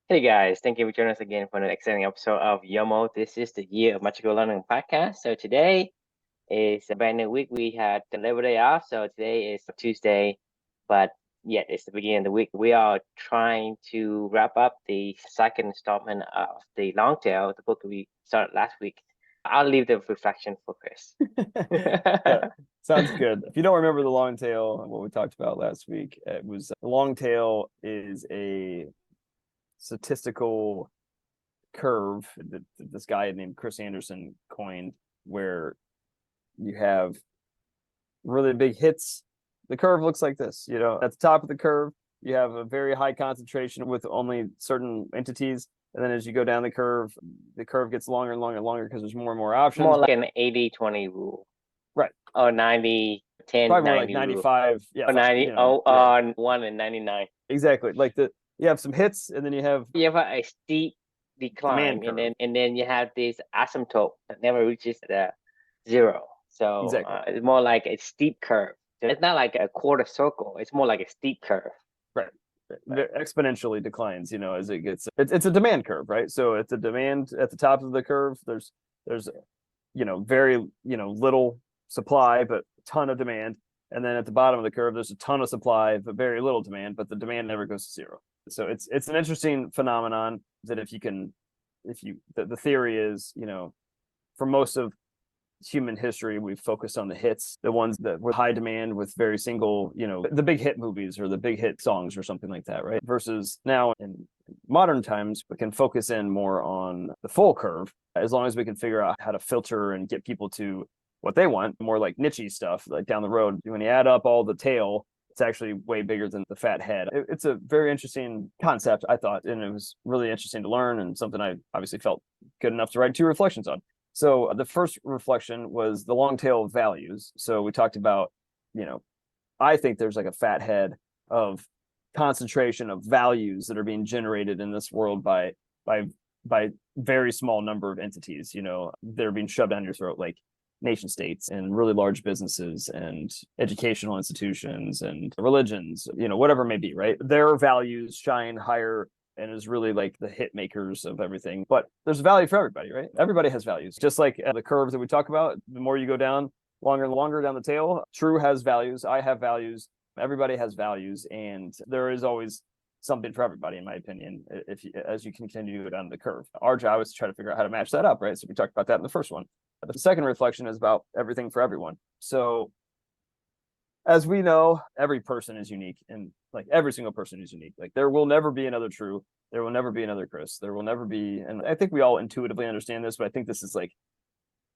Hey guys, thank you for joining us again for an exciting episode of YOML. This is the Year of Magical Learning podcast. So today is a brand new week. We had the Labor Day off, so today is Tuesday, but yet it's the beginning of the week. We are trying to wrap up the second installment of the long tail, the book we started last week. I'll leave the reflection for Chris. Yeah, sounds good. If you don't remember the long tail, what we talked about last week, it was the long tail is a statistical curve that this guy named Chris Anderson coined, where you have really big hits. The curve looks like this. At the top of the curve, you have a very high concentration with only certain entities. And then as you go down the curve gets longer and longer and longer because there's more and more options. More like an 80-20 rule. Right. Or 90-10-90 Probably more like rule. 95. Yeah. Or 90, yeah. on 1 and 99. Exactly. You have some hits and then you have a steep decline, and then you have this asymptote that never reaches the zero. So exactly. It's more like a steep curve. So it's not like a quarter circle. It's more like a steep curve. Right. It exponentially declines, as it gets. It's a demand curve, right? So it's a demand at the top of the curve. There's very little supply, but a ton of demand. And then at the bottom of the curve, there's a ton of supply, but very little demand, but the demand never goes to zero. So it's an interesting phenomenon that the theory is, for most of human history, we've focused on the hits, the ones that were high demand with very single, the big hit movies or the big hit songs or something like that, right? Versus now in modern times, we can focus in more on the full curve, as long as we can figure out how to filter and get people to what they want, more like niche stuff, like down the road. When you add up all the tail, it's actually way bigger than the fat head. It's a very interesting concept, I thought, and it was really interesting to learn and something I obviously felt good enough to write 2 reflections on. So the first reflection was the long tail of values. So we talked about, I think there's like a fat head of concentration of values that are being generated in this world by very small number of entities. They're being shoved down your throat, like nation states and really large businesses and educational institutions and religions, whatever it may be, right? Their values shine higher and is really like the hit makers of everything. But there's value for everybody, right? Everybody has values. Just like the curves that we talk about, the more you go down, longer and longer down the tail, True has values, I have values, everybody has values, and there is always something for everybody, in my opinion, as you continue to go down the curve. Our job is to try to figure out how to match that up, right? So we talked about that in the first one. The second reflection is about everything for everyone. So as we know, every person is unique, and like every single person is unique. Like there will never be another True. There will never be another Chris. There will never be, and I think we all intuitively understand this, but I think this is like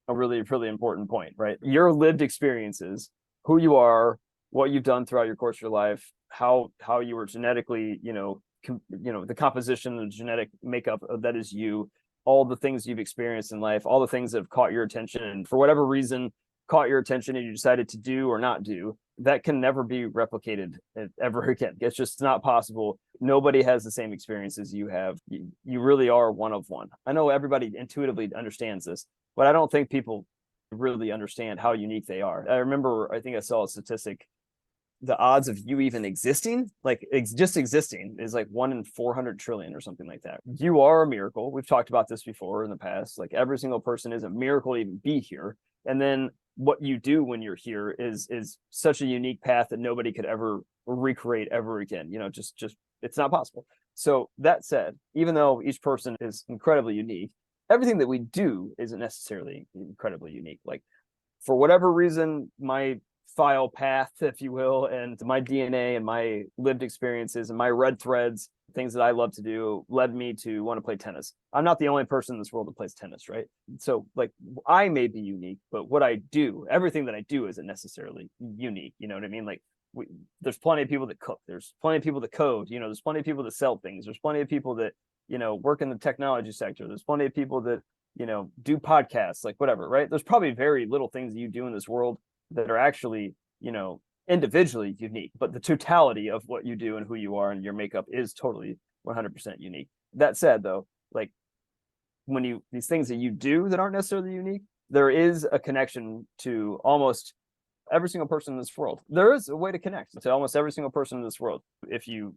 a really, really important point, right? Your lived experiences, who you are, what you've done throughout your course of your life, how you were genetically, the composition, the genetic makeup that is you, all the things you've experienced in life, all the things that have caught your attention, and for whatever reason caught your attention and you decided to do or not do, that can never be replicated ever again. It's just not possible. Nobody has the same experiences you have. You really are one of one. I know everybody intuitively understands this, but I don't think people really understand how unique they are. I think I saw a statistic. The odds of you even existing, just existing, is like 1 in 400 trillion or something like that. You are a miracle. We've talked about this before in the past. Like every single person is a miracle to even be here. And then what you do when you're here is such a unique path that nobody could ever recreate ever again. Just it's not possible. So that said, even though each person is incredibly unique, everything that we do isn't necessarily incredibly unique. Like for whatever reason, my file path, if you will, and my DNA and my lived experiences and my red threads, things that I love to do, led me to want to play tennis. I'm not the only person in this world that plays tennis, right? So like I may be unique, but what I do, everything that I do isn't necessarily unique. You know what I mean? Like there's plenty of people that cook. There's plenty of people that code. There's plenty of people that sell things. There's plenty of people that, work in the technology sector. There's plenty of people that, do podcasts, like whatever, right? There's probably very little things that you do in this world that are actually, individually unique, but the totality of what you do and who you are and your makeup is totally 100% unique. That said, though, like these things that you do that aren't necessarily unique, there is a connection to almost every single person in this world. There is a way to connect to almost every single person in this world. If you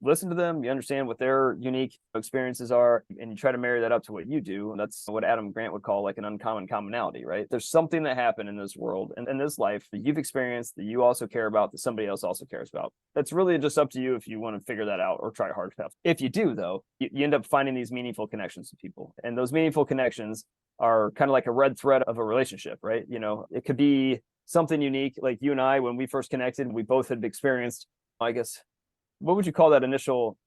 listen to them, you understand what their unique experiences are, and you try to marry that up to what you do. And that's what Adam Grant would call like an uncommon commonality, right? There's something that happened in this world and in this life that you've experienced that you also care about, that somebody else also cares about. That's really just up to you if you want to figure that out or try hard enough. If you do, though, you end up finding these meaningful connections with people. And those meaningful connections are kind of like a red thread of a relationship, right? It could be something unique. Like you and I, when we first connected, we both had experienced, I guess, what would you call that initial?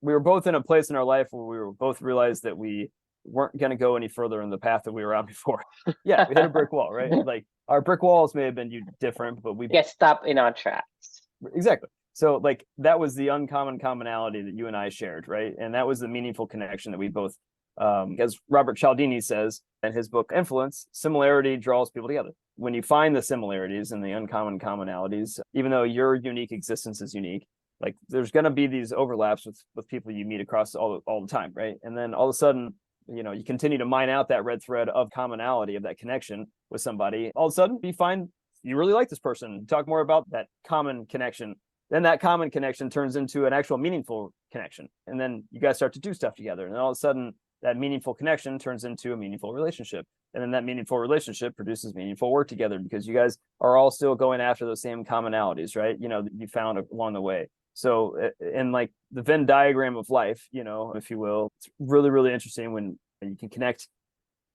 We were both in a place in our life where we were both realized that we weren't going to go any further in the path that we were on before. Yeah, we hit a brick wall, right? Like our brick walls may have been different, but we get stopped in our tracks. Exactly. So like that was the uncommon commonality that you and I shared, right? And that was the meaningful connection that we both, as Robert Cialdini says in his book Influence, similarity draws people together. When you find the similarities and the uncommon commonalities, even though your unique existence is unique, like there's going to be these overlaps with people you meet across all the time, right? And then all of a sudden, you continue to mine out that red thread of commonality, of that connection with somebody. All of a sudden, you find you really like this person. Talk more about that common connection. Then that common connection turns into an actual meaningful connection. And then you guys start to do stuff together. And all of a sudden, that meaningful connection turns into a meaningful relationship. And then that meaningful relationship produces meaningful work together because you guys are all still going after those same commonalities, right? That you found along the way. So in like the Venn diagram of life, if you will, it's really, really interesting when you can connect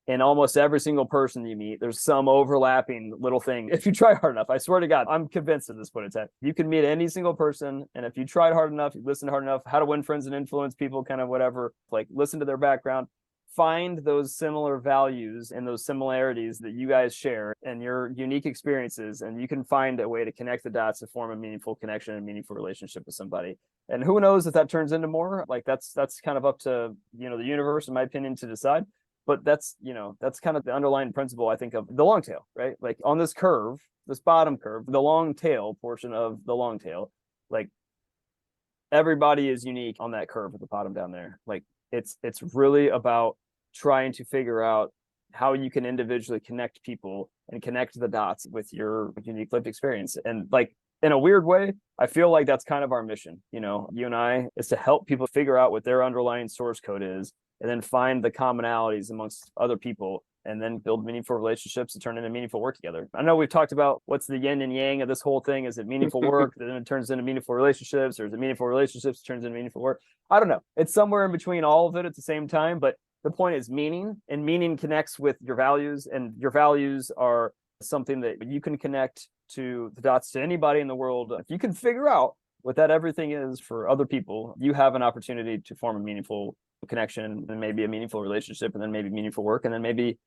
in almost every single person you meet. There's some overlapping little thing. If you try hard enough, I swear to God, I'm convinced at this point in time, you can meet any single person. And if you tried hard enough, you listened hard enough, how to win friends and influence people, kind of whatever, like listen to their background, find those similar values and those similarities that you guys share and your unique experiences. And you can find a way to connect the dots to form a meaningful connection and meaningful relationship with somebody. And who knows if that turns into more. Like that's kind of up to, the universe, in my opinion, to decide. But that's kind of the underlying principle, I think, of the long tail, right? Like on this curve, this bottom curve, the long tail portion of the long tail, like everybody is unique on that curve at the bottom down there. Like it's really about trying to figure out how you can individually connect people and connect the dots with your unique lived experience. And like in a weird way, I feel like that's kind of our mission. You and I, is to help people figure out what their underlying source code is, and then find the commonalities amongst other people, and then build meaningful relationships and turn into meaningful work together. I know we've talked about what's the yin and yang of this whole thing. Is it meaningful work, then it turns into meaningful relationships, or is it meaningful relationships turns into meaningful work? I don't know. It's somewhere in between all of it at the same time, but the point is meaning, and meaning connects with your values, and your values are something that you can connect to the dots to anybody in the world. If you can figure out what that everything is for other people, you have an opportunity to form a meaningful connection, and maybe a meaningful relationship, and then maybe meaningful work, and then maybe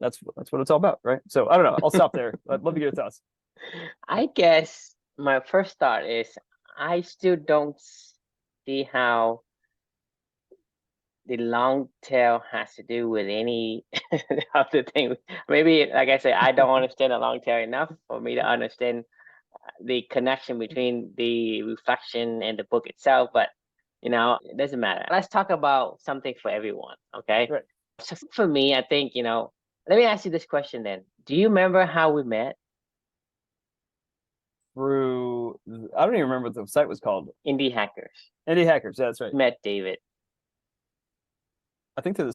that's what it's all about, right? So I don't know, I'll stop there. I'd love to get your thoughts. I guess my first thought is I still don't see how the long tail has to do with any of the things. Maybe, like I said, I don't understand the long tail enough for me to understand the connection between the reflection and the book itself, but it doesn't matter. Let's talk about something for everyone, okay? Right. So for me, I think, let me ask you this question then. Do you remember how we met? Through, I don't even remember what the site was called. Indie Hackers. Indie Hackers, yeah, that's right. Met David. I think to the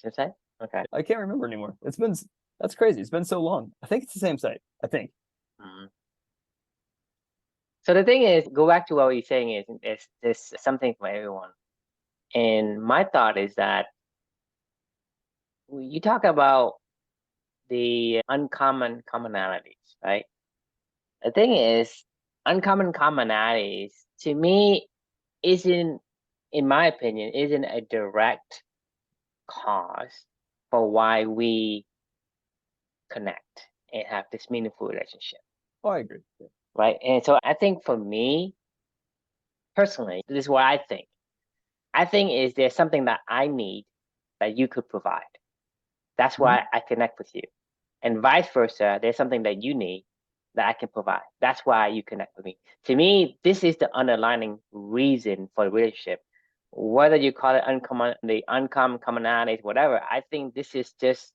Same site? Okay. I can't remember anymore. That's crazy. It's been so long. I think it's the same site. I think. Mm-hmm. So the thing is, go back to what you're saying is there's something for everyone. And my thought is that you talk about the uncommon commonalities, right? The thing is, uncommon commonalities, to me, in my opinion, isn't a direct cause for why we connect and have this meaningful relationship. Oh, I agree. Yeah. Right. And so I think for me, personally, this is what I think. I think is there's something that I need that you could provide. That's why I connect with you. And vice versa, there's something that you need that I can provide. That's why you connect with me. To me, this is the underlying reason for the relationship. Whether you call it the uncommon commonalities, whatever, I think this is just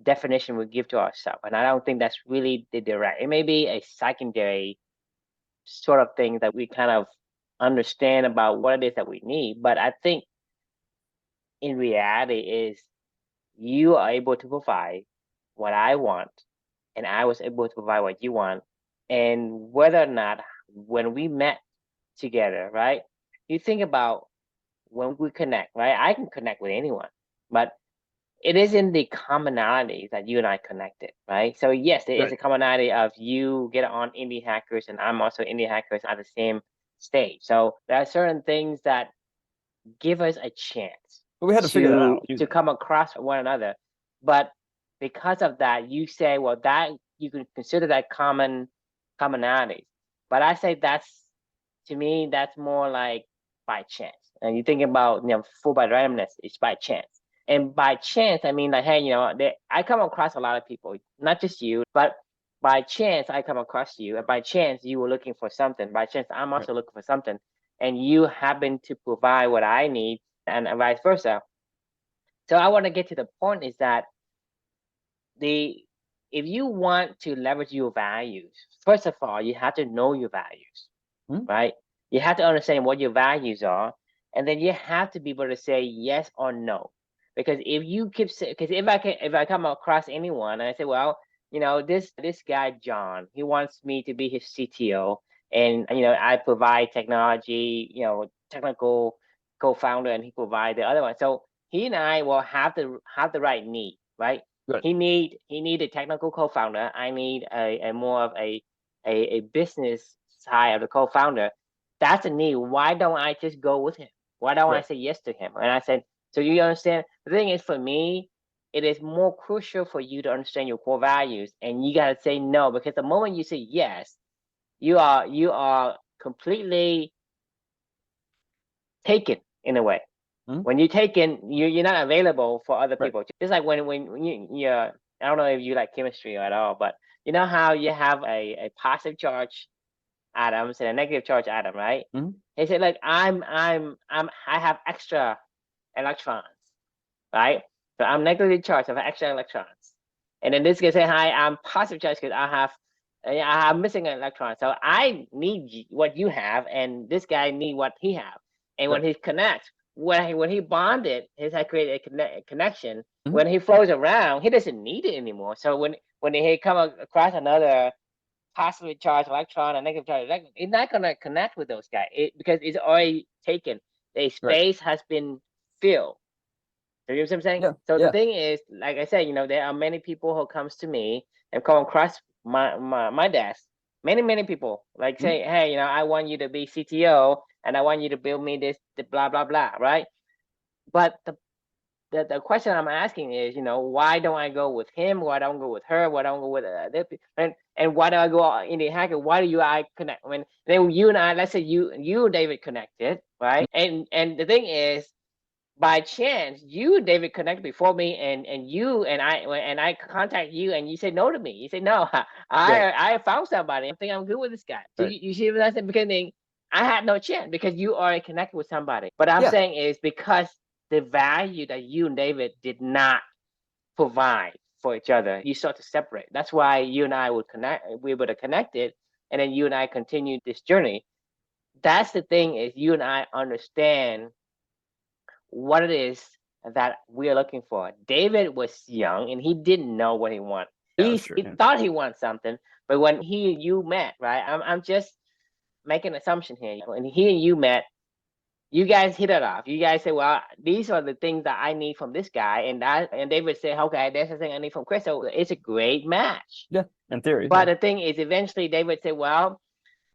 definition we give to ourselves. And I don't think that's really the direct. It may be a secondary sort of thing that we kind of understand about what it is that we need. But I think in reality is you are able to provide what I want, and I was able to provide what you want. And whether or not when we met together, right? You think about when we connect, right? I can connect with anyone, but it is in the commonalities that you and I connected, right? So yes, there is a commonality of you get on indie hackers and I'm also indie hackers at the same stage. So there are certain things that give us a chance But we had to figure that out. to come across one another. But because of that, you say, well, that you can consider that commonalities. But I say to me, that's more like by chance. And you think about, full by randomness, it's by chance. And by chance, I mean, like, hey, I come across a lot of people, not just you, but by chance, I come across you. And by chance, you were looking for something. By chance, I'm also looking for something. And you happen to provide what I need, and vice versa. So I want to get to the point is that if you want to leverage your values, first of all, you have to know your values, right? You have to understand what your values are, and then you have to be able to say yes or no. Because if you keep because if I come across anyone and I say, well, this guy John, he wants me to be his CTO, and I provide technology, technical co-founder, and he provide the other one. So he and I will have the right need, right? Good. He need a technical co-founder. I need a more of a business side of the co-founder. That's a need. Why don't I just go with him? Why don't I say yes to him? And I said, so you understand? The thing is, for me, it is more crucial for you to understand your core values, and you gotta say no, because the moment you say yes, you are completely taken in a way. When you're taken, you're not available for other people. Just like when you I don't know if you like chemistry at all, but you know how you have a positive charge atoms and a negative charge atom, right? They say like I have extra electrons, right? So I'm negatively charged, I have extra electrons. And then this guy say, hi, I'm positive charged because I have missing an electron. So I need what you have, and this guy need what he have. And when he connects, when he bonded, he has created a connection. When he flows around, he doesn't need it anymore. So when he come across another positively charged electron and negative charged electron, it's not gonna connect with those guys because it's already taken. The space has been filled. You know what I'm saying? Yeah. So the thing is, like I said, there are many people who comes to me and come across my desk. Many people like say, hey, I want you to be CTO and I want you to build me this blah blah blah, right? But the question I'm asking is, why don't I go with him? Why don't I go with her? Why don't I go with and why do I go in the hacker? Why do I connect? When then you and I, let's say you David connected, right? And the thing is, by chance, you David connected before me, and I contact you, and you say no to me. You say no. I found somebody. I think I'm good with this guy. So you see what I said? Because I had no chance because you already connected with somebody. But I'm saying is because the value that you and David did not provide for each other, you start to separate. That's why you and I would connect. We would have connected, and then you and I continued this journey. That's the thing is you and I understand what it is that we're looking for. David was young and he didn't know what he wanted. He thought he wanted something, but when he and you met, right? I'm just making an assumption here. When he and you met, you guys hit it off. You guys say, well, these are the things that I need from this guy, and David said, okay, that's the thing I need from Chris. So it's a great match. Yeah, in theory. But the thing is, eventually David said, well,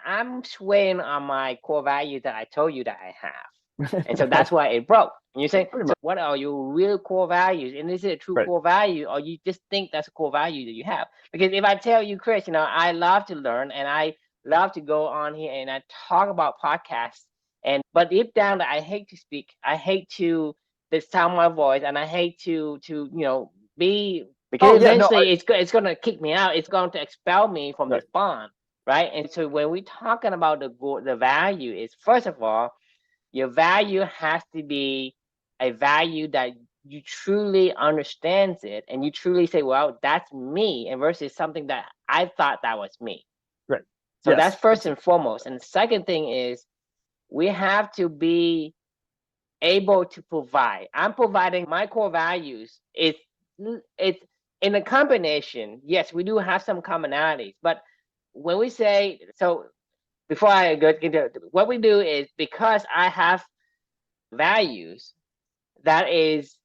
I'm swaying on my core values that I told you that I have. And so that's why it broke. And you say, so what are your real core values? And is it a true core value, or you just think that's a core value that you have? Because if I tell you, Chris, I love to learn and I love to go on here and I talk about podcasts, but deep down that I hate to speak, I hate to sound my voice, and I hate to be, because eventually it's going to kick me out. It's going to expel me from this bond, right? And so when we're talking about the value, is first of all, your value has to be a value that you truly understands it, and you truly say, well, that's me, and versus something that I thought that was me. Right. So that's first and foremost. And the second thing is, we have to be able to provide. I'm providing my core values. It's in a combination. Yes, we do have some commonalities, but when we say, so before I go into what we do is, because I have values that is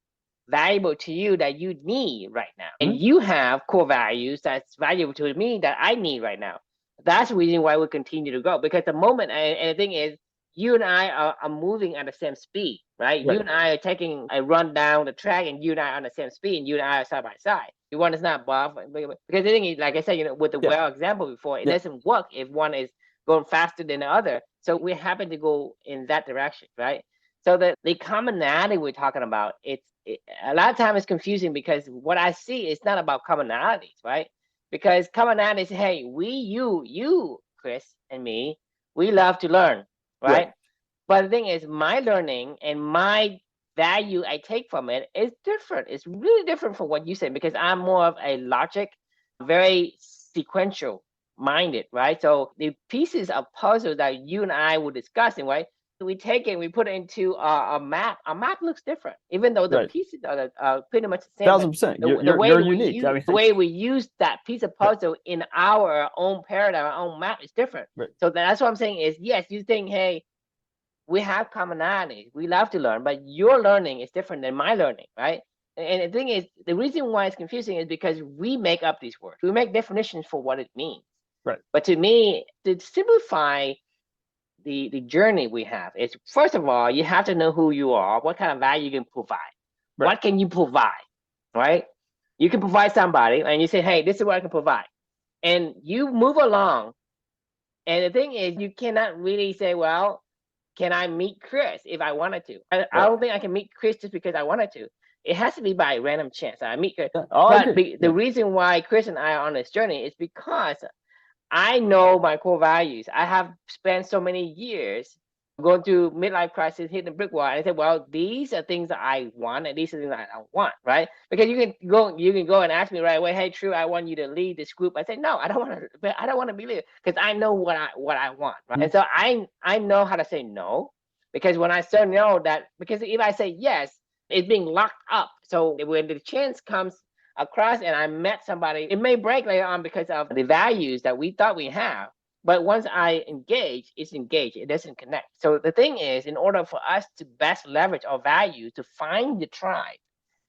valuable to you that you need right now, and you have core values that's valuable to me that I need right now. That's the reason why we continue to go, because the moment, and the thing is, you and I are moving at the same speed, right? You and I are taking a run down the track, and you and I are on the same speed, and you and I are side by side. One is not above, because the thing is, like I said, with the well example before, it doesn't work if one is going faster than the other. So we happen to go in that direction, right? So the commonality we're talking about, a lot of times it's confusing, because what I see is not about commonalities, right? Because commonalities, hey, you, Chris, and me, we love to learn, right? But the thing is, my learning and my value I take from it is different. It's really different from what you said, because I'm more of a logic, very sequential minded, right? So the pieces of puzzle that you and I were discussing, right? We take it and we put it into a map. A map looks different, even though the pieces are pretty much the same. 1000%. You're unique. The way we use that piece of puzzle in our own paradigm, our own map is different. So that's what I'm saying is, yes, you think, hey, we have commonalities. We love to learn, but your learning is different than my learning, right? And the thing is, the reason why it's confusing is because we make up these words. We make definitions for what it means. Right. But to me, to simplify the journey we have is, first of all, you have to know who you are, what kind of value you can provide. What can you provide, right? You can provide somebody, and you say, hey, this is what I can provide. And you move along. And the thing is, you cannot really say, well, can I meet Chris if I wanted to? I don't think I can meet Chris just because I wanted to. It has to be by random chance. I meet Chris. But the reason why Chris and I are on this journey is because I know my core values. I have spent so many years going through midlife crisis, hitting the brick wall. And I said, well, these are things that I want, and these are things that I don't want, right? Because you can go and ask me right away, hey, True, I want you to lead this group. I say, no, I don't want to be leader, because I know what I want, right? And so I know how to say no, because when I say no, because if I say yes, it's being locked up. So when the chance comes across and I met somebody, it may break later on because of the values that we thought we have. But once I engage, it's engaged. It doesn't connect. So the thing is, in order for us to best leverage our values to find the tribe,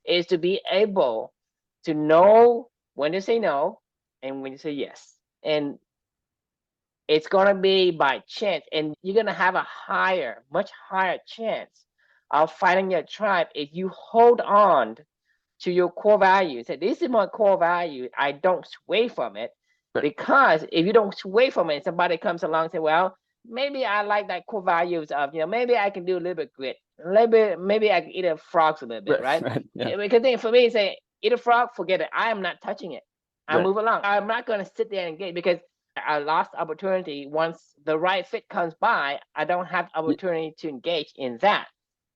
is to be able to know when to say no and when to say yes. And it's going to be by chance. And you're going to have a much higher chance of finding your tribe if you hold on to your core values. Say, this is my core value. I don't sway from it. Because if you don't sway from it, somebody comes along and say, well, maybe I like that core values of, maybe I can do a little bit grit. Maybe I can eat a frog a little bit, right? Because then for me, say, eat a frog, forget it. I am not touching it. I move along. I'm not going to sit there and engage, because I lost opportunity. Once the right fit comes by, I don't have opportunity to engage in that.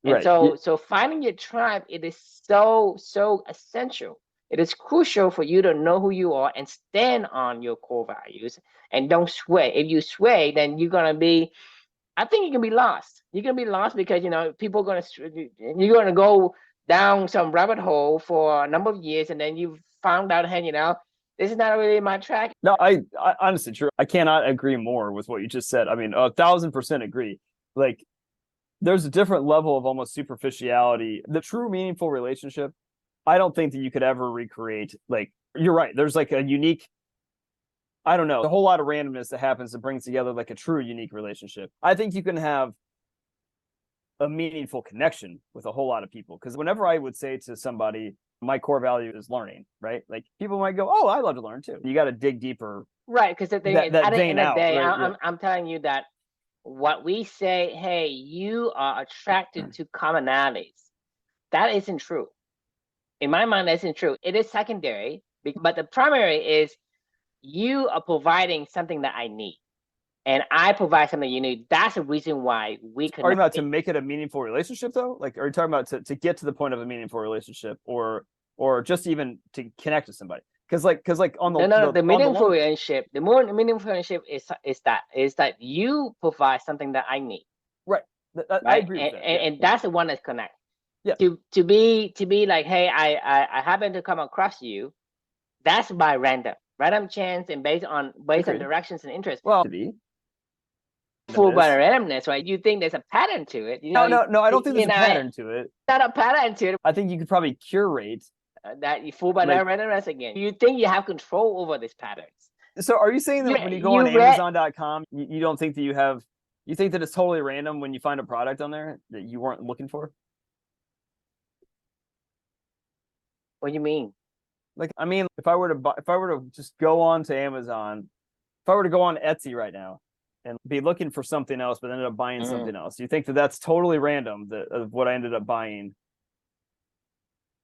And so finding your tribe, it is so essential. It is crucial for you to know who you are and stand on your core values and don't sway. If you sway, then you're going to be, I think you can be lost. You're going to be lost because, people are you're going to go down some rabbit hole for a number of years, and then you found out, hey, this is not really my track. No, I honestly, True, I cannot agree more with what you just said. I mean, 1000% agree. Like, there's a different level of almost superficiality. The true meaningful relationship, I don't think that you could ever recreate. Like, you're right. There's like a unique, I don't know, a whole lot of randomness that happens that brings together like a true unique relationship. I think you can have a meaningful connection with a whole lot of people. Because whenever I would say to somebody, my core value is learning, right? Like, people might go, oh, I love to learn too. You got to dig deeper. Right. Because the thing is, at the end of the day, I'm telling you that what we say, hey, you are attracted to commonalities, that isn't true. In my mind, that isn't true. It is secondary, but the primary is you are providing something that I need, and I provide something you need. That's the reason why we connect. Are you about to make it a meaningful relationship, though? Like, are you talking about to get to the point of a meaningful relationship, or just even to connect with somebody? Because like on the the meaningful relationship, the more meaningful relationship is that you provide something that I need. Right. right? I agree with that. And that's the one that's connect. Yeah. To be like, hey, I happen to come across you. That's by random chance, and based on directions and interests. Well, to be full by randomness, right? You think there's a pattern to it? No, I don't think there's a pattern to it. Not a pattern to it. I think you could probably curate that you full by randomness again. You think you have control over these patterns. So are you saying that when you go on Amazon.com, you don't think that you think that it's totally random when you find a product on there that you weren't looking for? What do you mean? Like, I mean, if I were to just go on to Amazon, if I were to go on Etsy right now and be looking for something else, but ended up buying something else, you think that that's totally random of what I ended up buying?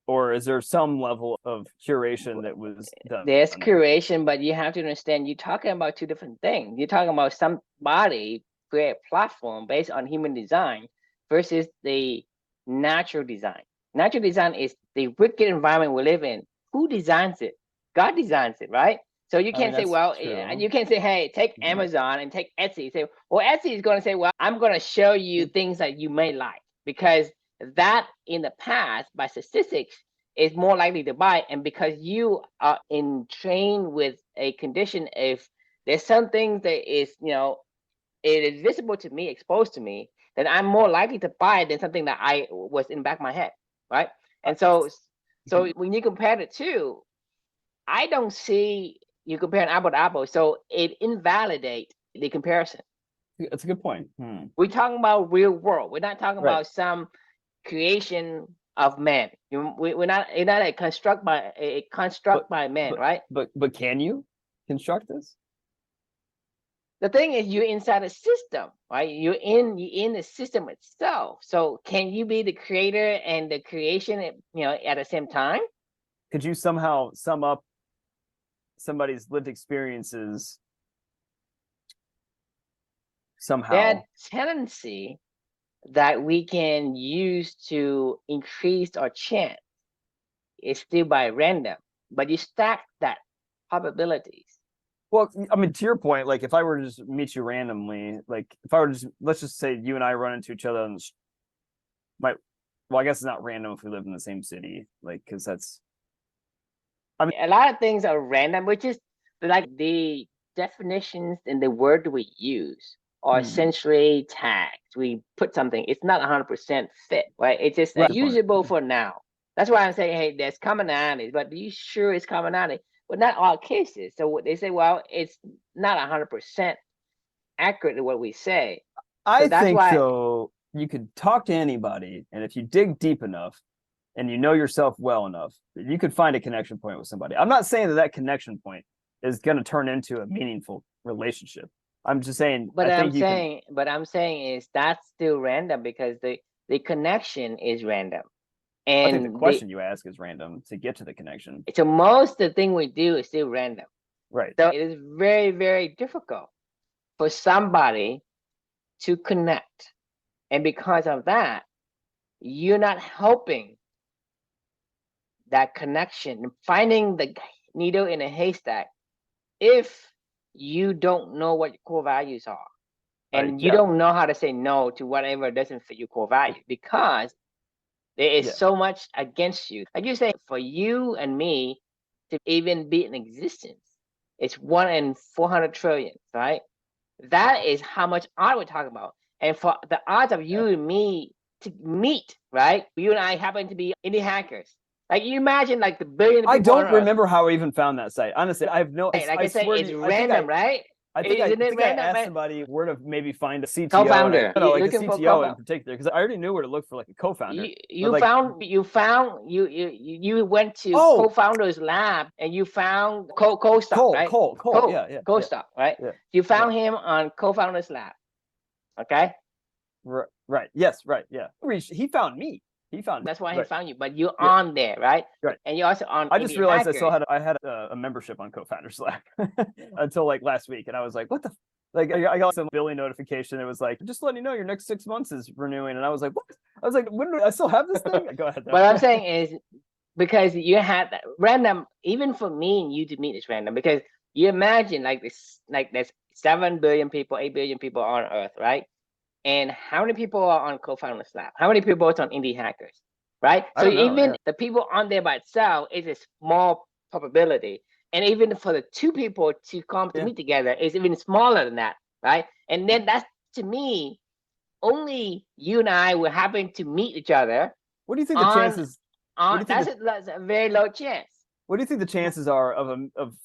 Or is there some level of curation that was done? There's curation, but you have to understand, you're talking about two different things. You're talking about somebody create a platform based on human design versus the natural design. Natural design is the wicked environment we live in. Who designs it? God designs it, right? So you can't say, well, you can't say, hey, take Amazon and take Etsy. Say, well, Etsy is going to say, well, I'm going to show you things that you may like, because that in the past, by statistics, is more likely to buy. And because you are trained with a condition, if there's some things that is, it is visible to me, exposed to me, then I'm more likely to buy it than something that I was in the back of my head, right? And so when you compare the two, I don't see you comparing apple to apple, so it invalidates the comparison. That's a good point. We're talking about real world. We're not talking about some creation of man. We're not a construct by man, right? But can you construct this? The thing is, you're inside a system, right? You're in the system itself. So can you be the creator and the creation, at the same time? Could you somehow sum up somebody's lived experiences somehow? That tendency that we can use to increase our chance is still by random, but you stack that probabilities. Well, I mean, to your point, like if I were to just meet you randomly, like if I were to let's just say you and I run into each other and well, I guess it's not random if we live in the same city, like, because that's, I mean, a lot of things are random, which is like the definitions and the word we use are essentially tags. We put something, it's not 100% fit, right? It's just usable for now. That's why I'm saying, hey, there's commonalities, but are you sure it's commonality? But not all cases. So they say, well, it's not 100% accurate to what we say. I think so. You could talk to anybody, and if you dig deep enough and you know yourself well enough, you could find a connection point with somebody. I'm not saying that connection point is going to turn into a meaningful relationship. I'm just saying. But I'm saying is that's still random, because the connection is random. And I think the question you ask is random to get to the connection. So most of the thing we do is still random. Right. So it is very, very difficult for somebody to connect. And because of that, you're not helping that connection, finding the needle in a haystack, if you don't know what your core values are. And you don't know how to say no to whatever doesn't fit your core value, because there is so much against you. Like you say, for you and me to even be in existence, it's 1 in 400 trillion, right? That is how much odds we're talking about. And for the odds of you and me to meet, right? You and I happen to be indie hackers. Like, you imagine, like, the billion people. I don't remember how I even found that site. Honestly, I have no. Like I say, it's random, right? I think I asked somebody where to maybe find a CTO, co-founder, like a CTO in particular, because I already knew where to look for like a co-founder. You went to co-founder's lab and you found co-stock, right? Co-stock, right? Yeah. You found him on co-founder's lab, okay? Right. Yes. Right. Yeah. He found me. That's why he found you, but you're on there, right? Right. And you're also on. I just realized I had a membership on co-founders Slack until like last week, and I was like, what the. Like I got some billing notification. It was like, just letting you know your next 6 months is renewing, and I was like, what? I was like, when do I still have this thing? Go ahead. What I'm saying is, because you had that random, even for me and you to meet is random, because you imagine like there's 7 billion people, 8 billion people on Earth, right? And how many people are on Co-Founders Lab? How many people are on Indie Hackers, right? So even the people on there by itself is a small probability. And even for the two people to come to meet together is even smaller than that, right? And then that's, to me, only you and I will happen to meet each other. What do you think the chances? That's a very low chance. What do you think the chances are of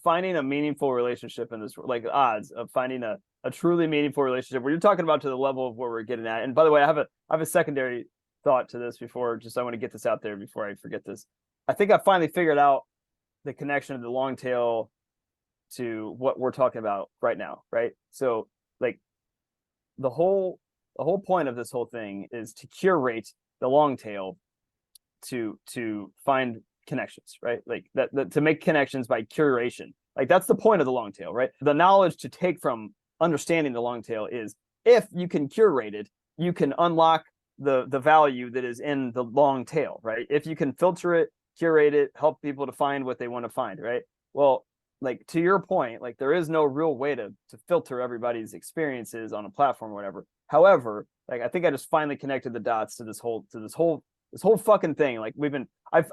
finding a meaningful relationship in this, like odds of finding a truly meaningful relationship where you're talking about to the level of where we're getting at? And by the way, I have a secondary thought to this before, just I want to get this out there before I forget this. I think I finally figured out the connection of the long tail to what we're talking about right now, right? So like the whole point of this whole thing is to curate the long tail to find connections, right? Like that to make connections by curation. Like that's the point of the long tail, right? The knowledge to take from understanding the long tail is if you can curate it, you can unlock the value that is in the long tail, right? If you can filter it, curate it, help people to find what they want to find, right? Well, like to your point, like there is no real way to filter everybody's experiences on a platform or whatever. However, like I think I just finally connected the dots to this whole fucking thing. Like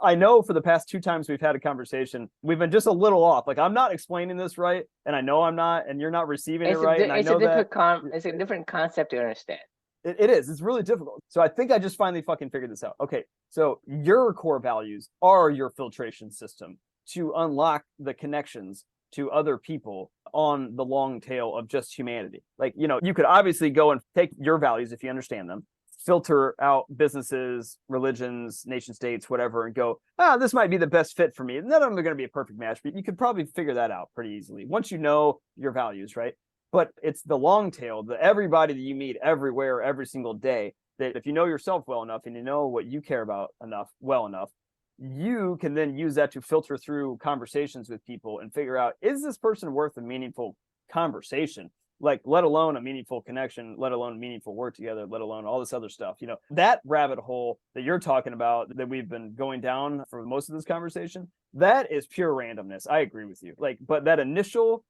I know for the past 2 times we've had a conversation, we've been just a little off. Like I'm not explaining this right, and I know I'm not, and you're not receiving it right. And I know it's a different concept to understand. It is. It's really difficult. So I think I just finally fucking figured this out. Okay, so your core values are your filtration system to unlock the connections to other people on the long tail of just humanity. Like, you could obviously go and take your values if you understand them, filter out businesses, religions, nation states, whatever, and go, this might be the best fit for me. None of them are going to be a perfect match, but you could probably figure that out pretty easily once you know your values, right? But it's the long tail, everybody that you meet everywhere, every single day, that if you know yourself well enough and you know what you care about well enough, you can then use that to filter through conversations with people and figure out, is this person worth a meaningful conversation? Like, let alone a meaningful connection, let alone meaningful work together, let alone all this other stuff. That rabbit hole that you're talking about that we've been going down for most of this conversation, that is pure randomness. I agree with you. Like, but that initial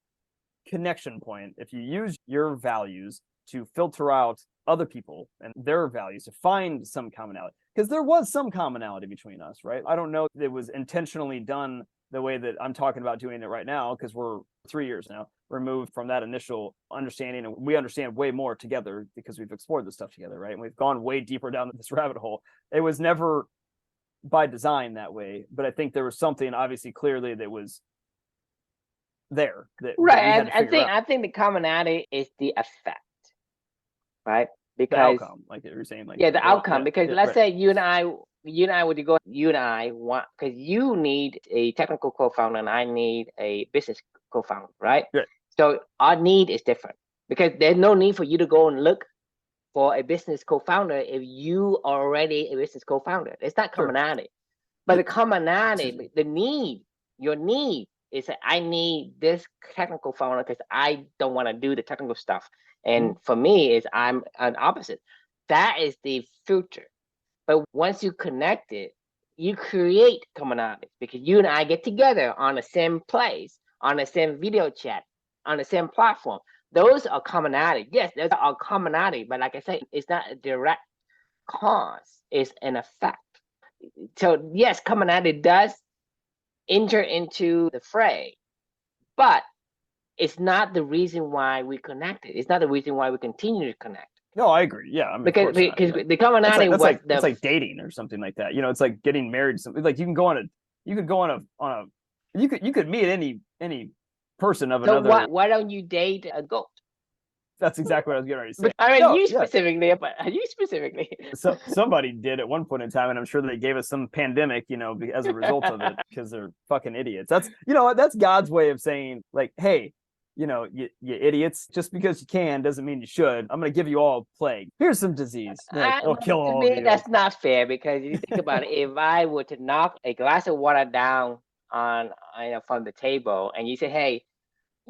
connection point, if you use your values to filter out other people and their values to find some commonality, because there was some commonality between us, right? I don't know if it was intentionally done the way that I'm talking about doing it right now, because we're 3 years now removed from that initial understanding, and we understand way more together because we've explored this stuff together, right? And we've gone way deeper down this rabbit hole. It was never by design that way, but I think there was something obviously clearly that was there. Right. I think the commonality is the effect, right? Because the outcome, like you were saying, like the outcome. Because let's say you and I would go. You and I want, because you need a technical co-founder and I need a business co-founder, right? Right. So our need is different, because there's no need for you to go and look for a business co-founder if you are already a business co-founder. It's not commonality, but the commonality, your need is that I need this technical founder because I don't want to do the technical stuff. And for me, is I'm an opposite. That is the future. But once you connect it, you create commonalities, because you and I get together on the same place, on the same video chat, on the same platform. Those are commonality. Yes, those are commonality, but like I said, it's not a direct cause, it's an effect. So yes, commonality does enter into the fray, but it's not the reason why we connected. It's not the reason why we continue to connect. No, I agree. Yeah, I mean, because the commonality it's like dating or something like that. It's like getting married. Something like you could go on a you could meet any person of another. So why don't you date a goat? That's exactly what I was getting ready to say. I mean, you specifically. So somebody did at one point in time, and I'm sure they gave us some pandemic, as a result of it, because they're fucking idiots. That's that's God's way of saying, like, hey, you idiots, just because you can doesn't mean you should. I'm going to give you all plague. Here's some disease. It'll kill all of you. That's not fair, because you think about it. If I were to knock a glass of water down on from the table, and you say, hey,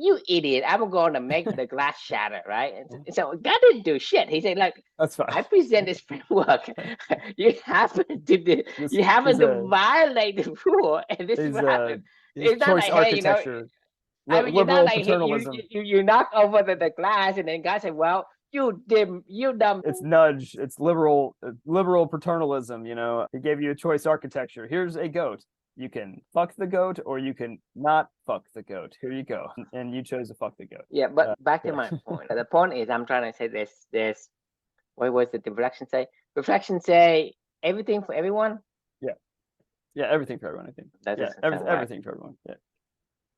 you idiot, I'm going to make the glass shatter, right? And so God didn't do shit. He said, like, that's fine. I present this framework. You happen to violate the rule, and this is what happened. It's not like, architecture. Hey, I mean, you're not like you knock over the glass, and then God said, well, you dumb. It's nudge. It's liberal paternalism. He gave you a choice architecture. Here's a goat. You can fuck the goat or you can not fuck the goat. Here you go. And you chose to fuck the goat. Yeah, but back to my point. The point is, I'm trying to say this. What was the reflection say? Reflection say everything for everyone. Yeah, everything for everyone. I think. That yeah, doesn't sound everything for everyone. Yeah,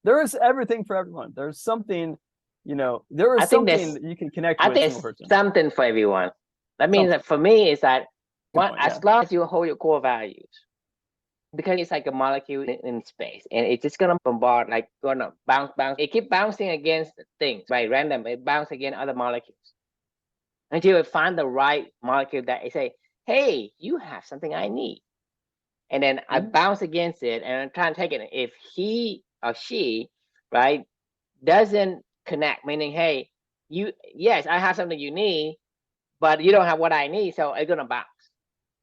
there is everything for everyone. There's something, there is something that you can connect with. I think there's something for everyone. That means that for me, it's that as long as you hold your core values, because it's like a molecule in space, and it's just gonna bombard, like gonna bounce. It keep bouncing against things, right? Random. It bounce against other molecules until it find the right molecule that it say, "Hey, you have something I need." And then I bounce against it and I'm trying to take it. If he or she, right, doesn't connect, meaning, hey, yes, I have something you need, but you don't have what I need, so it's gonna bounce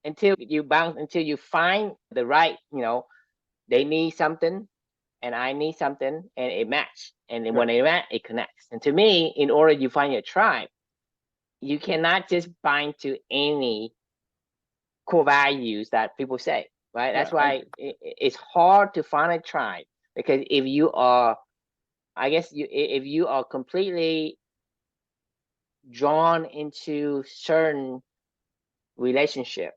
until you find the right, they need something and I need something and it match. And then when they match, it connects. And to me, in order you find your tribe, you cannot just bind to any core values that people say. Right. That's why it's hard to find a tribe, because if you are completely drawn into certain relationship,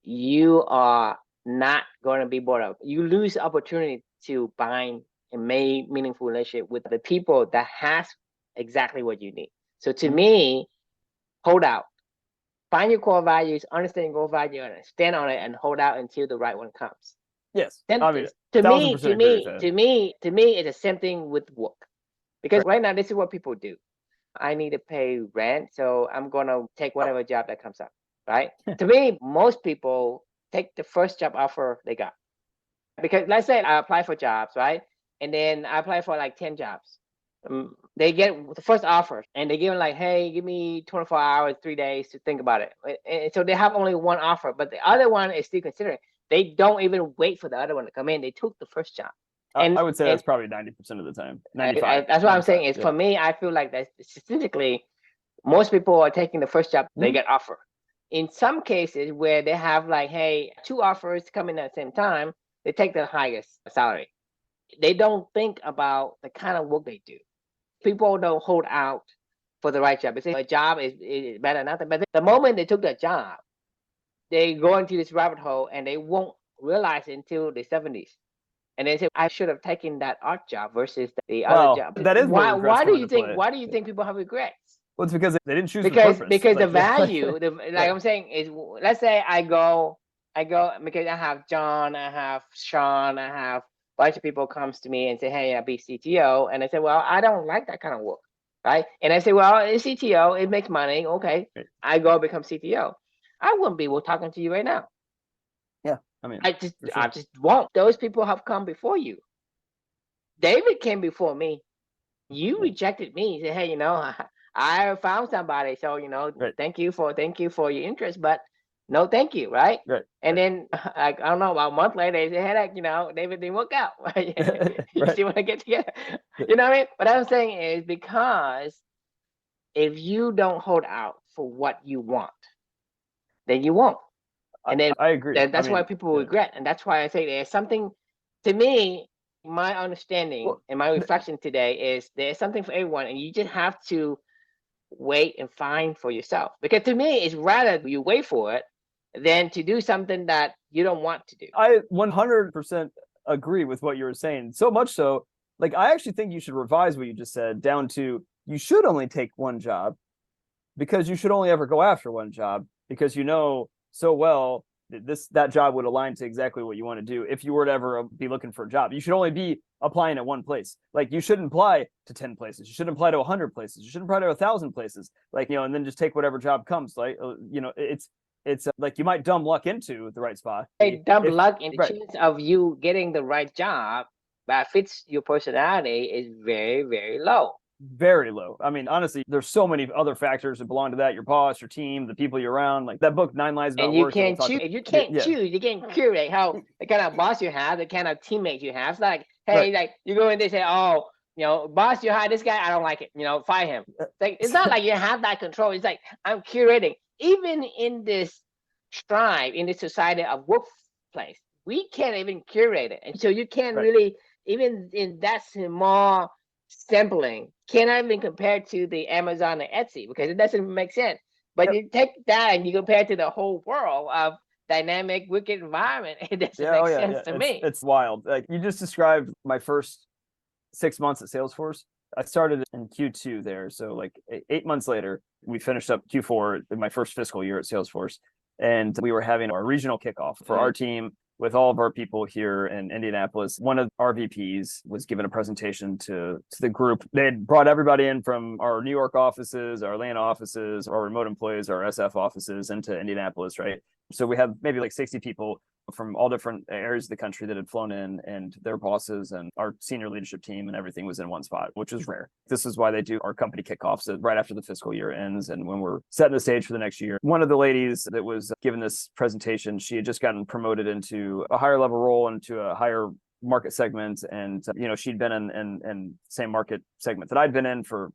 you are not going to be bored of. You lose opportunity to bind and make meaningful relationship with the people that has exactly what you need. So to me, hold out. Find your core values, understand your core value, and stand on it, and hold out until the right one comes. Yes, then I mean, to me, it's the same thing with work, because right now this is what people do. I need to pay rent, so I'm gonna take whatever job that comes up. Right? To me, most people take the first job offer they got, because let's say I apply for jobs, right, and then I apply for like 10 jobs. They get the first offer and they give them like, hey, give me 24 hours, 3 days to think about it. And so they have only one offer, but the other one is still considering. They don't even wait for the other one to come in. They took the first job. And I would say that's probably 90% of the time. 95. That's what I'm saying. Is for me, I feel like that statistically, most people are taking the first job they get offered. In some cases where they have like, hey, 2 offers coming at the same time, they take the highest salary. They don't think about the kind of work they do. People don't hold out for the right job. They say a job is better than nothing. But the moment they took that job, they go into this rabbit hole and they won't realize it until the 70s. And they say, I should have taken that art job versus the other job. That is why do you think people have regrets? Well, it's because they didn't choose the purpose. Because the value, like I'm saying, is, let's say I go because I have John, I have Sean, I have a bunch of people comes to me and say, hey, I'll be CTO. And I say, well, I don't like that kind of work. Right. And I say, well, it's CTO, it makes money. Okay. I go become CTO. I wouldn't be talking to you right now. Yeah. I mean, I just won't. Those people have come before you. David came before me. You rejected me. You said, hey, I found somebody. So, thank you for your interest, but no, thank you. Right. And then I don't know, about a month later, they said, hey, David didn't work out. You still want to get together. You know what I mean? What I'm saying is, because if you don't hold out for what you want, then you won't. And then I agree. That's why people regret. And that's why I say there's something, to me, my understanding and my reflection today is there's something for everyone. And you just have to wait and find for yourself. Because to me, it's rather you wait for it than to do something that you don't want to do. I 100% agree with what you were saying. So much so, like, I actually think you should revise what you just said down to, you should only take one job, because you should only ever go after one job, because so well that job would align to exactly what you want to do. If you were to ever be looking for a job, you should only be applying at one place. Like, you shouldn't apply to 10 places. You shouldn't apply to 100 places. You shouldn't apply to 1,000 places. Like, and then just take whatever job comes. Like, it's like you might dumb luck into the right spot. Luck in the chance of you getting the right job that fits your personality is very, very low. Very low. I mean, honestly, there's so many other factors that belong to that. Your boss, your team, the people you're around. Like that book, 9 Lies About Work. And you can't choose. If you can't choose, you can't curate how the kind of boss you have, the kind of teammates you have. It's like, hey, like you go in, they say, oh, boss, you hire this guy, I don't like it. Fire him. Like, it's not like you have that control. It's like, I'm curating. Even in this strive, in this society of workplace, we can't even curate it. And so you can't really, even in that small sampling, cannot even compare to the Amazon and Etsy, because it doesn't make sense. But you take that and you compare it to the whole world of dynamic, wicked environment, it doesn't make sense to me. It's wild. Like, you just described my first 6 months at Salesforce. I started in Q2 there. So like 8 months later, we finished up Q4 in my first fiscal year at Salesforce. And we were having our regional kickoff for our team with all of our people here in Indianapolis. One of our VPs was given a presentation to the group. They had brought everybody in from our New York offices, our Atlanta offices, our remote employees, our SF offices into Indianapolis, right? So we had maybe like 60 people from all different areas of the country that had flown in, and their bosses and our senior leadership team and everything was in one spot, which is rare. This is why they do our company kickoffs right after the fiscal year ends and when we're setting the stage for the next year. One of the ladies that was given this presentation, she had just gotten promoted into a higher level role, into a higher market segment, and she'd been in same market segment that I'd been in for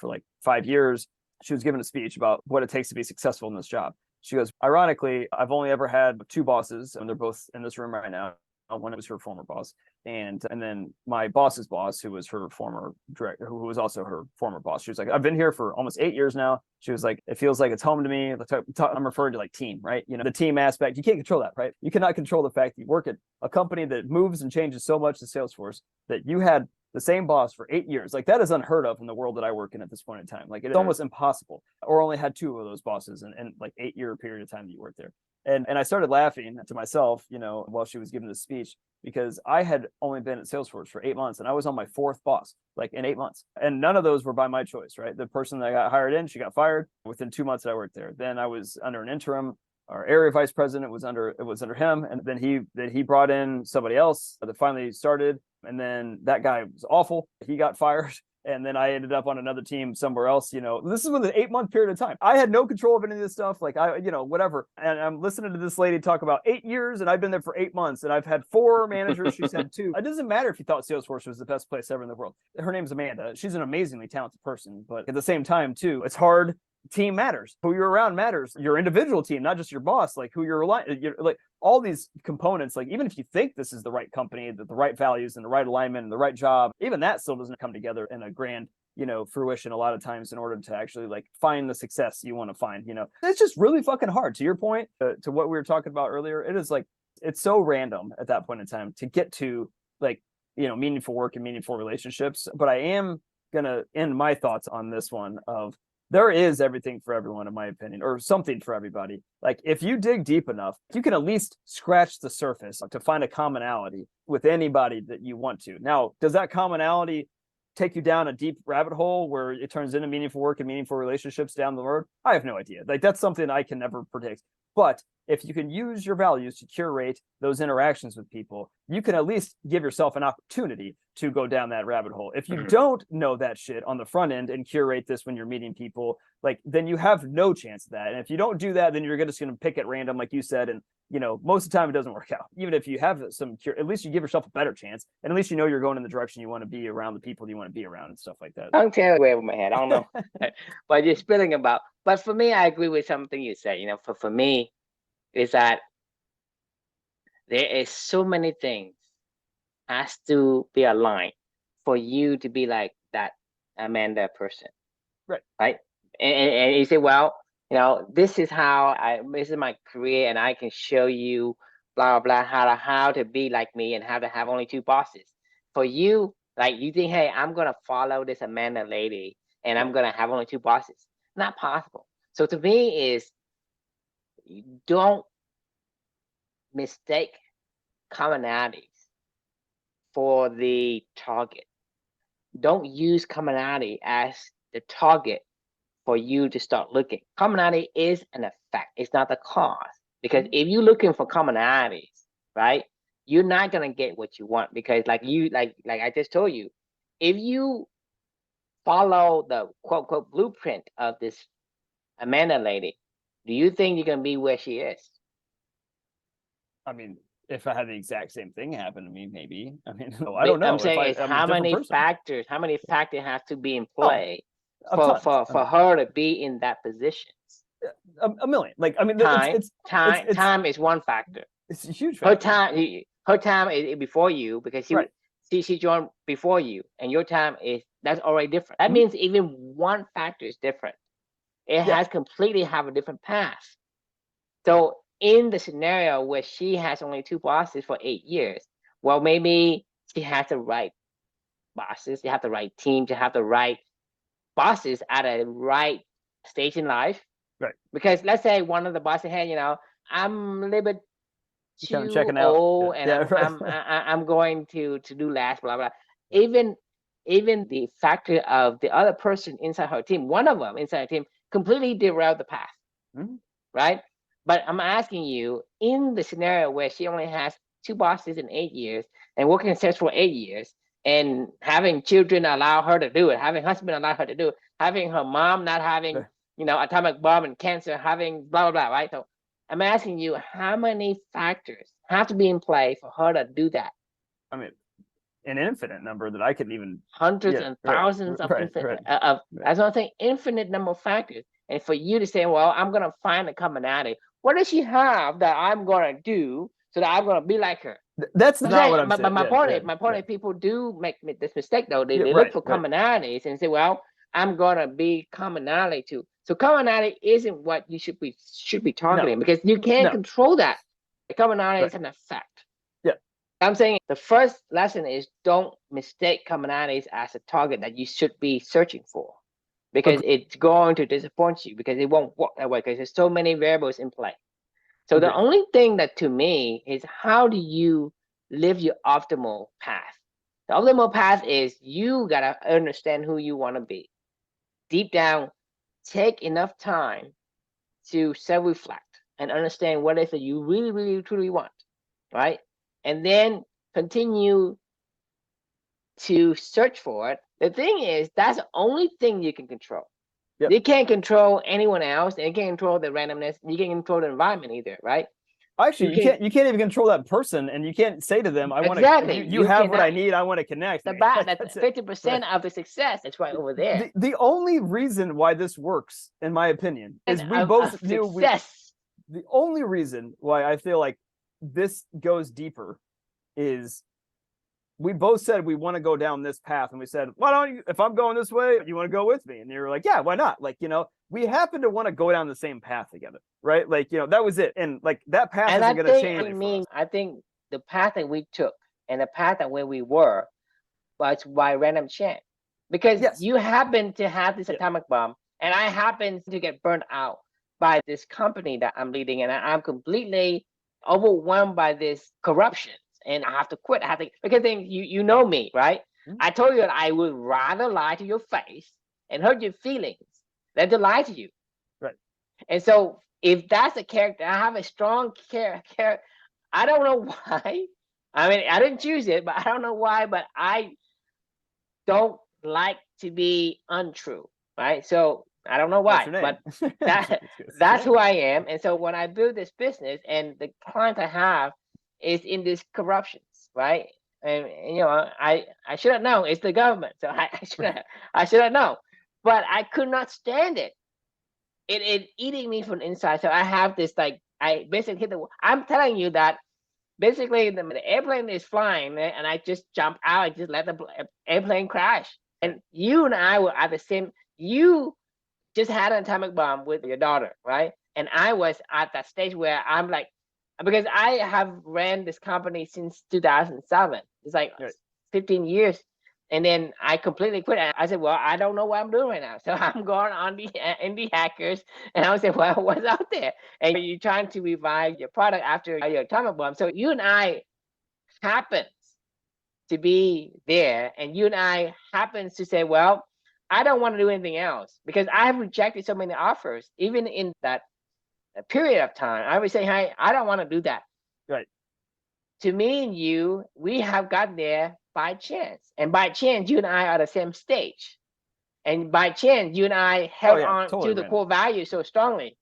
like 5 years. She was given a speech about what it takes to be successful in this job. She goes, ironically, I've only ever had 2 bosses, and they're both in this room right now. One was her former boss, and then my boss's boss, who was her former director, who was also her former boss. She was like, I've been here for almost 8 years now. She was like, it feels like it's home to me. I'm referring to like team, right? The team aspect, you can't control that, right? You cannot control the fact that you work at a company that moves and changes so much to Salesforce, that you had the same boss for 8 years. Like, that is unheard of in the world that I work in at this point in time. Like, it's almost impossible, or only had 2 of those bosses in like 8-year period of time that you worked there. And I started laughing to myself, while she was giving this speech, because I had only been at Salesforce for 8 months, and I was on my 4th boss, like, in 8 months. And none of those were by my choice, right? The person that I got hired in, she got fired within 2 months that I worked there. Then I was under an interim. Our area vice president was under him, and then he brought in somebody else that finally started, and then that guy was awful. He got fired, and then I ended up on another team somewhere else. This is within an 8-month period of time. I had no control of any of this stuff. Like, whatever. And I'm listening to this lady talk about 8 years, and I've been there for 8 months, and I've had 4 managers. She's had 2. It doesn't matter if you thought Salesforce was the best place ever in the world. Her name's Amanda. She's an amazingly talented person, but at the same time, too, it's hard. Team matters. Who you're around matters. Your individual team, not just your boss. Like, who you're like, all these components. Like, even if you think this is the right company, that the right values and the right alignment and the right job, even that still doesn't come together in a grand fruition a lot of times, in order to actually like find the success you want to find. It's just really fucking hard. To your point, to what we were talking about earlier, it is like, it's so random at that point in time to get to like meaningful work and meaningful relationships. But I am gonna end my thoughts on this one of, there is everything for everyone, in my opinion, or something for everybody. Like, if you dig deep enough, you can at least scratch the surface to find a commonality with anybody that you want to. Now, does that commonality take you down a deep rabbit hole where it turns into meaningful work and meaningful relationships down the road? I have no idea. Like, that's something I can never predict. But if you can use your values to curate those interactions with people, you can at least give yourself an opportunity to go down that rabbit hole. If you don't know that shit on the front end and curate this when you're meeting people, like, then you have no chance of that. And if you don't do that, then you're just going to pick at random, like you said. And, most of the time it doesn't work out. Even if you have at least you give yourself a better chance. And at least you're going in the direction you want to be, around the people you want to be around and stuff like that. I'm tearing away with my head. I don't know. But you're spilling about. But for me, I agree with something you said. For me, is that there is so many things has to be aligned for you to be like that Amanda person. Right. And you say, well, this is this is my career, and I can show you blah, blah, how to be like me and how to have only 2 bosses. For you, like, you think, hey, I'm going to follow this Amanda lady and I'm going to have only 2 bosses. Not possible. So to me is, you don't mistake commonalities for the target. Don't use commonality as the target for you to start looking. Commonality is an effect. It's not the cause. Because if you're looking for commonalities, right, you're not gonna get what you want. Because like I just told you, if you follow the quote unquote blueprint of this Amanda lady, do you think you're gonna be where she is? I mean, if I had the exact same thing happen to me, maybe. I mean, I don't know. I'm saying is I'm how a different person. how many factors have to be in play A ton. for her to be in that position? A million. Like, I mean, Time is one factor. It's a huge factor. Her time is before you because she joined before you, and your time that's already different. That means even one factor is different. It has completely have a different path. So in the scenario where she has only 2 bosses for 8 years, well, maybe she has the right bosses, you have the right team, to have the right bosses at a right stage in life. Right. Because let's say one of the bosses, hey, I'm a little bit too checking old, out. and I'm going to do last, blah blah. Even the factor of the other person inside her team, one of them inside her team, completely derailed the path, right? But I'm asking you, in the scenario where she only has 2 bosses in 8 years and working in sales for 8 years, and having children allow her to do it, having husband allow her to do it, having her mom not having, atomic bomb and cancer, having blah, blah, blah, right? So I'm asking you, how many factors have to be in play for her to do that? I mean, an infinite number that I couldn't even... Hundreds and thousands of infinite, that's what I'm saying, infinite number of factors. And for you to say, well, I'm going to find a commonality. What does she have that I'm going to do so that I'm going to be like her? That's not what I'm saying. But my point is people do make this mistake, though. They look for commonalities and say, well, I'm going to be commonality too. So commonality isn't what you should be targeting, because you can't control that. The commonality is an effect. Yeah. I'm saying the first lesson is don't mistake commonalities as a target that you should be searching for, because it's going to disappoint you, because it won't work that way, because there's so many variables in play. So the only thing that to me is, how do you live your optimal path? The optimal path is you got to understand who you want to be. Deep down, take enough time to self-reflect and understand what it is that you really, really, truly want, right? And then continue to search for it. The thing is, that's the only thing you can control. Yep. You can't control anyone else, and you can't control the randomness. You can't control the environment either, right? Actually, you can't even control that person, and you can't say to them, "I want to." You have what I need. I want to connect. That's 50% of the success. That's right over there. The only reason why this works, in my opinion, is we both knew the only reason why I feel like this goes deeper is we both said we want to go down this path, and we said, why don't you, if I'm going this way, you want to go with me? And you're like, yeah, why not? Like, we happen to want to go down the same path together, right? Like, that was it. And like that path isn't going to change. I think the path that we took and the path that where we were was by random chance, because you happen to have this atomic bomb, and I happen to get burnt out by this company that I'm leading, and I'm completely overwhelmed by this corruption. And I have to quit. I have to, because then you know me, right? I told you that I would rather lie to your face and hurt your feelings than to lie to you. Right. And so if that's a character, I have a strong character. I don't know why. I mean, I didn't choose it, but I don't know why. But I don't like to be untrue, right? So I don't know why, but that's who I am. And so when I build this business, and the clients I have is in these corruptions, right? And I should have known it's the government, so I should have known, but I could not stand it. It eating me from inside. So I have this, like, I basically hit the. I'm telling you that basically the airplane is flying, and I just jump out. I just let the airplane crash. And you and I were at the same. You just had an atomic bomb with your daughter, right? And I was at that stage where I'm like, because I have ran this company since 2007. It's like 15 years. And then I completely quit. I said, well, I don't know what I'm doing right now. So I'm going on the indie hackers. And I would say, well, what's out there? And you're trying to revive your product after your atomic bomb. So you and I happens to be there. And you and I happens to say, well, I don't want to do anything else, because I have rejected so many offers, even in that a period of time. I would say, hey, I don't want to do that. Right. To me and you, we have gotten there by chance. And by chance, you and I are the same stage. And by chance, you and I held on to the core value so strongly.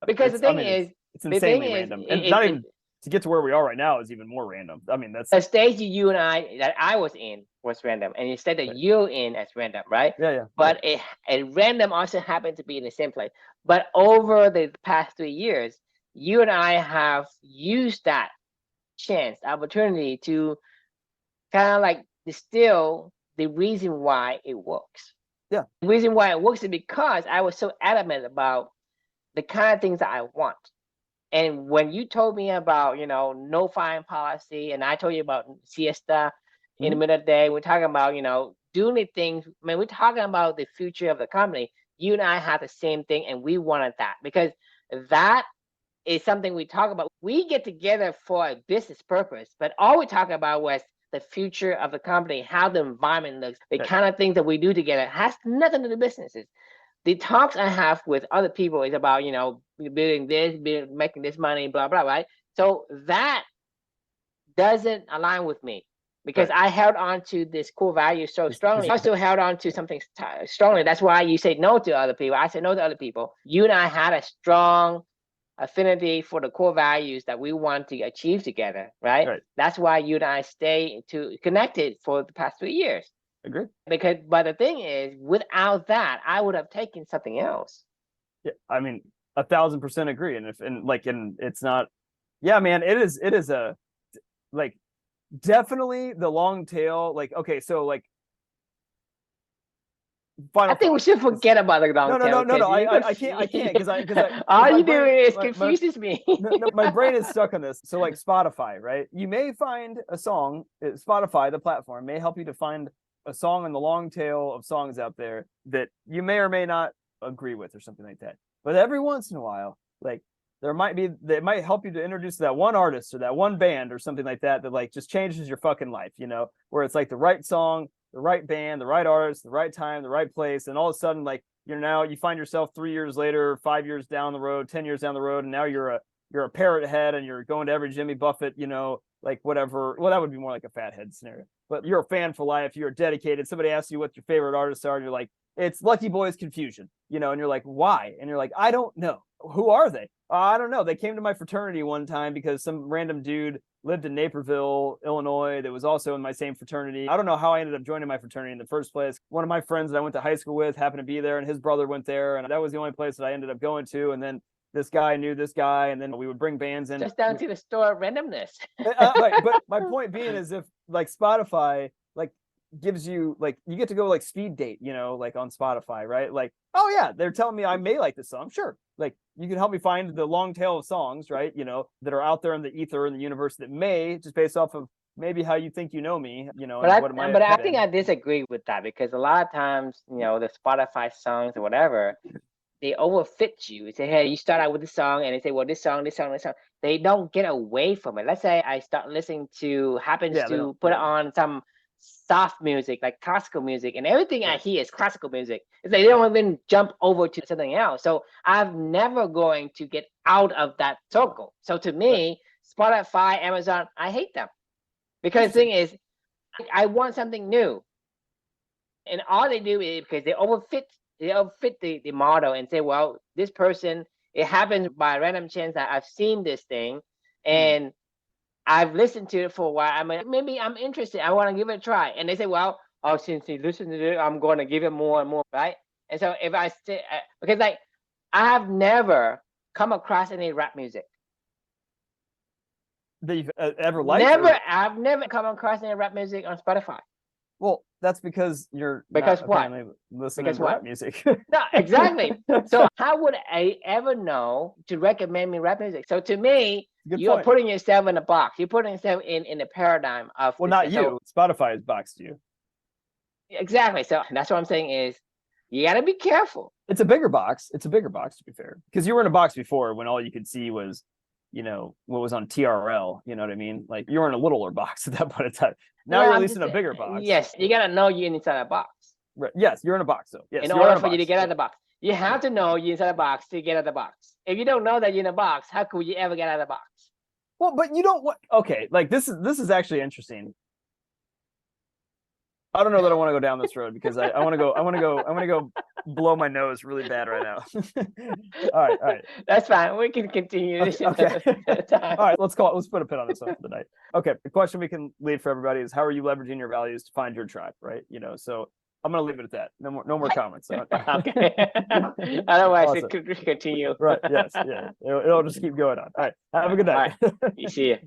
Because the thing is, it's insanely random. And not even to get to where we are right now is even more random. I mean, that's the stage you and I was in was random, and you said that you're in as random, right? Yeah. But it random also happened to be in the same place. But over the past 3 years, you and I have used that chance, opportunity to kind of like distill the reason why it works. Yeah. The reason why it works is because I was so adamant about the kind of things that I want. And when you told me about, no fine policy, and I told you about siesta in the middle of the day, we're talking about, doing the things. I mean, we're talking about the future of the company. You and I had the same thing, and we wanted that because that is something we talk about. We get together for a business purpose, but all we talk about was the future of the company, how the environment looks, the kind of things that we do together has nothing to do with businesses. The talks I have with other people is about, building this, making this money, blah, blah, right? So that doesn't align with me because I held on to this core value so strongly. I also held on to something strongly. That's why you say no to other people. I said no to other people. You and I had a strong affinity for the core values that we want to achieve together, right? That's why you and I stay connected for the past 3 years. Agree. But the thing is, without that, I would have taken something else. Yeah, I mean, 1,000% agree. And it's not. Yeah, man, it is a like definitely the long tail. Like, okay, so like. I think we should forget about the long tail. No. I can't because all you do is confuses me. No, my brain is stuck on this. So like Spotify, right? You may find a song. Spotify, the platform, may help you to find a song in the long tail of songs out there that you may or may not agree with or something like that. But every once in a while, like they might help you to introduce that one artist or that one band or something like that like just changes your fucking life, where it's like the right song, the right band, the right artist, the right time, the right place. And all of a sudden, like you find yourself 3 years later, 5 years down the road, 10 years down the road. And now you're a parrot head and you're going to every Jimmy Buffett, like whatever. Well, that would be more like a fat head scenario, but you're a fan for life. You're dedicated. Somebody asks you what your favorite artists are. And you're like, it's Lucky Boys Confusion, and you're like, why? And you're like, I don't know. Who are they? I don't know. They came to my fraternity one time because some random dude lived in Naperville, Illinois, that was also in my same fraternity. I don't know how I ended up joining my fraternity in the first place. One of my friends that I went to high school with happened to be there, and his brother went there, and that was the only place that I ended up going to. And then this guy knew this guy, and then we would bring bands in. Just down to the store of randomness. Right, but my point being is if like Spotify like gives you like you get to go like speed date, like on Spotify, right? Like, oh yeah, they're telling me I may like this song. Sure. Like you can help me find the long tail of songs, right? That are out there in the ether in the universe that may just based off of maybe how you think you know me, But I think I disagree with that because a lot of times, the Spotify songs or whatever, they overfit you. They say, hey, you start out with this song, and they say, well, this song. They don't get away from it. Let's say I start listening to put on some soft music, like classical music, and everything I hear is classical music. It's like they don't even jump over to something else. So I'm never going to get out of that circle. So to me, Spotify, Amazon, I hate them because the thing is, I want something new, and all they do is because they overfit the model and say, well, this person, it happens by random chance that I've seen this thing and I've listened to it for a while. I mean, maybe I'm interested. I want to give it a try. And they say, well, since you listen to it, I'm going to give it more and more, right? And so if I say, because like I have never come across any rap music. That you've ever liked? I've never come across any rap music on Spotify. Well, that's because you're listening to rap music. No, exactly. So how would I ever know to recommend me rap music? So to me, you're putting yourself in a box. You're putting yourself in a paradigm of. Well, not you. Spotify has boxed you. Exactly. So that's what I'm saying is you got to be careful. It's a bigger box. To be fair, because you were in a box before when all you could see was, what was on TRL. You know what I mean? Like you were in a littler box at that point in time. Now you're at least in a bigger box. Yes, you got to know you're inside a box. Right. Yes, you're in a box. So yes, in order for you to get out of the box, you have to know you're inside a box to get out of the box. If you don't know that you're in a box, how could you ever get out of the box? Well, but you don't. Okay, like this is actually interesting. I don't know that I want to go down this road because I want to go blow my nose really bad right now. All right. That's fine. We can continue this Okay. another time. All right, let's put a pin on this one for the night. Okay. The question we can leave for everybody is, how are you leveraging your values to find your tribe, right? So I'm gonna leave it at that. No more comments. Okay. Otherwise, Awesome. it could continue. Right. Yes. Yeah. It'll just keep going on. All right. Have a good night. All right. You see you.